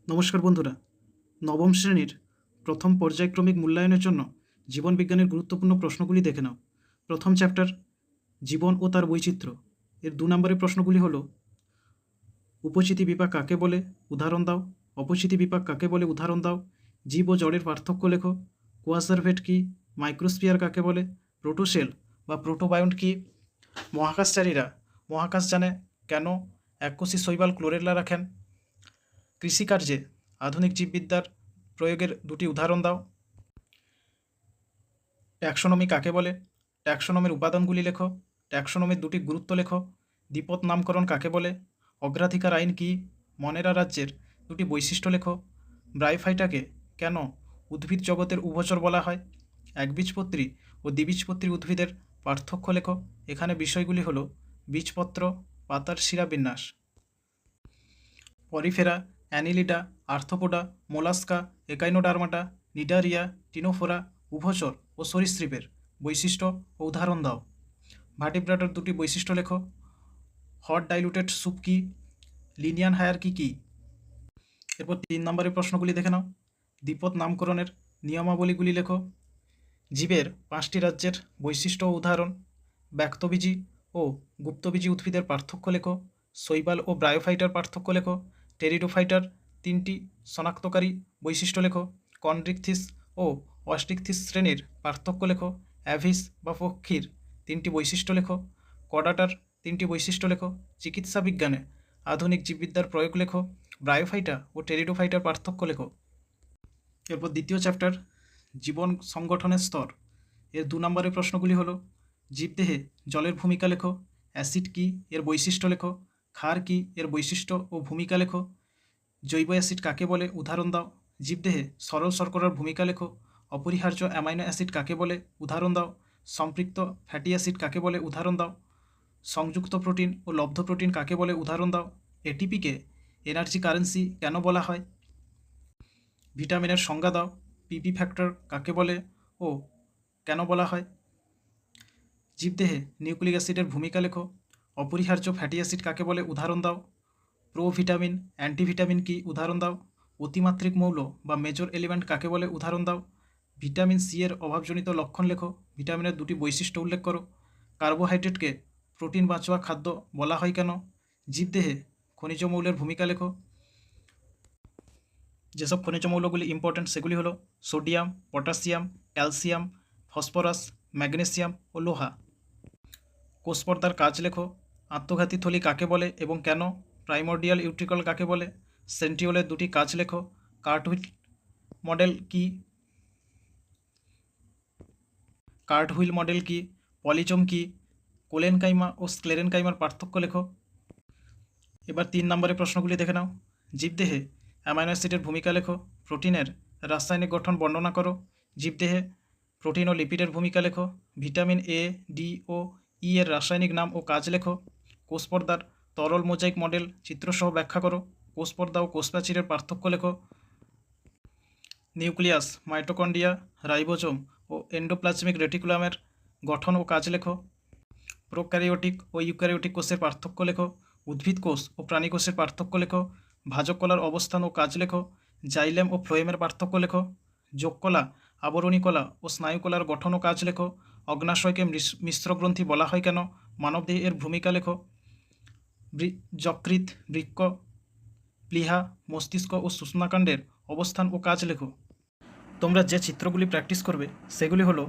নমস্কার বন্ধুরা, নবম শ্রেণীর প্রথম পর্যায়ক্রমিক মূল্যায়নের জন্য জীবনবিজ্ঞানের গুরুত্বপূর্ণ প্রশ্নগুলি দেখে নাও। প্রথম চ্যাপ্টার জীবন ও তার বৈচিত্র্য এর 2 নম্বরের প্রশ্নগুলি হলো উপচিতি বিপাক কাকে বলে, উদাহরণ দাও। অপচিতি বিপাক কাকে বলে, উদাহরণ দাও। জীব ও জড়ের পার্থক্য লেখো। কোয়াসারভেট কি, মাইক্রোস্ফিয়ার কাকে বলে, প্রোটোশেল বা প্রোটোবায়ন্ট কি, মহাকাশচারীরা মহাকাশযানে কেন এককোষী শৈবাল ক্লোরেলা রাখেন, কৃষিকার্যে আধুনিক জীববিদ্যার প্রয়োগের 2টি উদাহরণ দাও। ট্যাক্সোনমি কাকে বলে, ট্যাক্সোনমির উপাদানগুলি লেখো। ট্যাক্সোনমির 2টি গুরুত্ব লেখো। দ্বিপদ নামকরণ কাকে বলে, অগ্রাধিকার আইন কি, মনেরা রাজ্যের 2টি বৈশিষ্ট্য লেখো। ব্রায়োফাইটাকে কেন উদ্ভিদ জগতের উভচর বলা হয়, একবীজপত্রী ও দ্বিবীজপত্রী উদ্ভিদের পার্থক্য লেখো। এখানে বিষয়গুলি হলো বীজপত্র, পাতার শিরাবিন্যাস। Porifera, Annelida, Arthropoda, Mollusca, Echinodermata, Cnidaria, Ctenophora, উভচর ও সরীসৃপের বৈশিষ্ট্য ও উদাহরণ দাও। ভার্টিব্রাটার 2টি বৈশিষ্ট্য লেখো। হট ডাইলুটেড স্যুপ কি, লিনিয়ান হায়ারার্কি কি। এরপর 3 নম্বরের প্রশ্নগুলি দেখে নাও। দ্বিপদ নামকরণের নিয়মাবলীগুলি লেখো। জীবের 5টি রাজ্যের বৈশিষ্ট্য ও উদাহরণ। ব্যক্তবীজী ও গুপ্তবীজী উদ্ভিদের পার্থক্য লেখো। শৈবাল ও ব্রায়োফাইটার পার্থক্য লেখো। টেরিডোফাইটার 3টি শনাক্তকারী বৈশিষ্ট্য লেখো। কন্ড্রিকথিস ও অস্ট্রিকথিস শ্রেণীর পার্থক্য লেখো। অ্যাভিস বা পক্ষীর 3টি বৈশিষ্ট্য লেখো। কডাটার 3টি বৈশিষ্ট্য লেখো। চিকিৎসা বিজ্ঞানে আধুনিক জীববিদ্যার প্রয়োগ লেখো। ব্রায়োফাইটা ও টেরিডোফাইটার পার্থক্য লেখো। এরপর দ্বিতীয় চ্যাপ্টার জীবন সংগঠনের স্তর এর 2 নম্বরের প্রশ্নগুলি হলো জীবদেহে জলের ভূমিকা লেখো। অ্যাসিড কি, এর বৈশিষ্ট্য লেখো। ক্ষার কি, এর বৈশিষ্ট্য ও ভূমিকা লেখো। জৈব অ্যাসিড কাকে বলে, উদাহরণ দাও। জীবদেহে সরল শর্করার ভূমিকা লেখো। অপরিহার্য অ্যামাইনো অ্যাসিড কাকে বলে, উদাহরণ দাও। সম্পৃক্ত ফ্যাটি অ্যাসিড কাকে বলে, উদাহরণ দাও। সংযুক্ত প্রোটিন ও লব্ধ প্রোটিন কাকে বলে, উদাহরণ দাও। এটিপিকে এনার্জি কারেন্সি কেন বলা হয়। ভিটামিনের সংজ্ঞা দাও। পিপি ফ্যাক্টর কাকে বলে ও কেন বলা হয়। জীবদেহে নিউক্লিক অ্যাসিডের ভূমিকা লেখো। অপরিহার্য ফ্যাটি অ্যাসিড কাকে বলে, উদাহরণ দাও। প্রোভিটামিন, অ্যান্টিভিটামিন কি, উদাহরণ দাও। অতিমাত্রিক মৌল বা মেজর এলিমেন্ট কাকে বলে, উদাহরণ দাও। ভিটামিন সি এর অভাবজনিত লক্ষণ লেখো। ভিটামিনের 2টি বৈশিষ্ট্য উল্লেখ করো। কার্বোহাইড্রেটকে প্রোটিন বাঁচোয়া খাদ্য বলা হয় কেন। জীবদেহে খনিজ মৌলের ভূমিকা লেখো। যেসব খনিজ মৌলগুলি ইম্পর্ট্যান্ট সেগুলি হলো sodium, potassium, calcium, phosphorus, magnesium ও লোহা। কোষপর্দার কাজ লেখো। আত্মঘাতী থলি কাকে বলে এবং কেন। প্রাইমর্ডিয়াল ইউট্রিকল কাকে বলে। সেন্ট্রিওলের 2টি কাজ লেখো। কার্টহুইল মডেল কি, কার্টহুইল মডেল কি, পলিজম কি, কোলেনকাইমা ও স্ক্লেরেনকাইমার পার্থক্য লেখো। এবার 3 নম্বরের প্রশ্নগুলি দেখে নাও। জীবদেহে অ্যামাইনো অ্যাসিডের ভূমিকা লেখো। প্রোটিনের রাসায়নিক গঠন বর্ণনা করো। জীবদেহে প্রোটিন ও লিপিডের ভূমিকা লেখো। ভিটামিন এ, ডি ও ই এর রাসায়নিক নাম ও কাজ লেখো। কোষপর্দার তরল মোজাইক মডেল চিত্রসহ ব্যাখ্যা করো। কোষপর্দা ও কোষপ্রাচীরের পার্থক্য লেখো। নিউক্লিয়াস, মাইটোকন্ড্রিয়া, রাইবোজোম ও এন্ডোপ্লাজমিক রেটিকুলামের গঠন ও কাজ লেখো। প্রোক্যারিওটিক ও ইউক্যারিওটিক কোষের পার্থক্য লেখো। উদ্ভিদ কোষ ও প্রাণী কোষের পার্থক্য লেখো। ভাজক কলার অবস্থান ও কাজ লেখো। জাইলেম ও ফ্লোয়েমের পার্থক্য লেখো। যোগকলা, আবরণী কলা ও স্নায়ুকলার গঠন ও কাজ লেখো। অগ্নাশয়কে মিশ্রগ্রন্থি বলা হয় কেন। মানবদেহে এর ভূমিকা লেখো। যকৃৎ, বৃক্ক, প্লীহা, মস্তিষ্ক ও সুষুম্নাকাণ্ডের অবস্থান ও কাজ লেখো। তোমরা যে চিত্রগুলি প্র্যাকটিস করবে সেগুলি হলো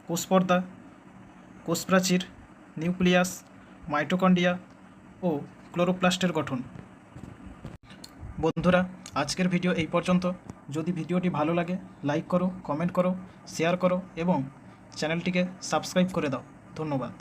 কোষপর্দা, কোষপ্রাচীর, নিউক্লিয়াস, মাইটোকন্ড্রিয়া ও ক্লোরোপ্লাস্টের গঠন। বন্ধুরা, আজকের ভিডিও এই পর্যন্ত। যদি ভিডিওটি ভালো লাগে লাইক করো, কমেন্ট করো, শেয়ার করো এবং চ্যানেলটিকে সাবস্ক্রাইব করে দাও। ধন্যবাদ।